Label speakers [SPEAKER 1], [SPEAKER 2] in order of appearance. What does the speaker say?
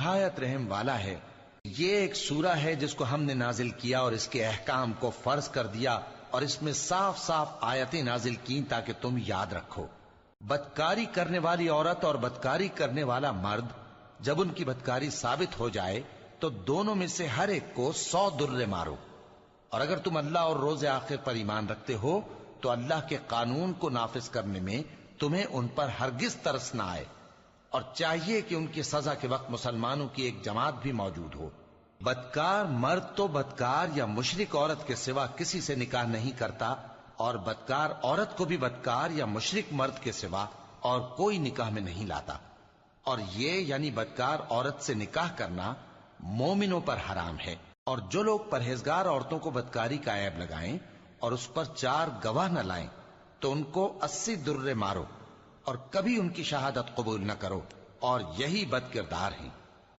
[SPEAKER 1] نہایت رحم والا ہے۔ یہ ایک سورہ ہے جس کو ہم نے نازل کیا اور اس کے احکام کو فرض کر دیا، اور اس میں صاف صاف آیتیں نازل کی تاکہ تم یاد رکھو۔ بدکاری کرنے والی عورت اور بدکاری کرنے والا مرد جب ان کی بدکاری ثابت ہو جائے تو دونوں میں سے ہر ایک کو 100 درے مارو، اور اگر تم اللہ اور روز آخر پر ایمان رکھتے ہو تو اللہ کے قانون کو نافذ کرنے میں تمہیں ان پر ہرگز ترس نہ آئے، اور چاہیے کہ ان کی سزا کے وقت مسلمانوں کی ایک جماعت بھی موجود ہو۔ بدکار مرد تو بدکار یا مشرک عورت کے سوا کسی سے نکاح نہیں کرتا، اور بدکار عورت کو بھی بدکار یا مشرک مرد کے سوا اور کوئی نکاح میں نہیں لاتا، اور یہ یعنی بدکار عورت سے نکاح کرنا مومنوں پر حرام ہے۔ اور جو لوگ پرہیزگار عورتوں کو بدکاری کا عیب لگائیں اور اس پر 4 گواہ نہ لائیں تو ان کو 80 درے مارو، اور کبھی ان کی شہادت قبول نہ کرو، اور یہی بد کردار ہیں۔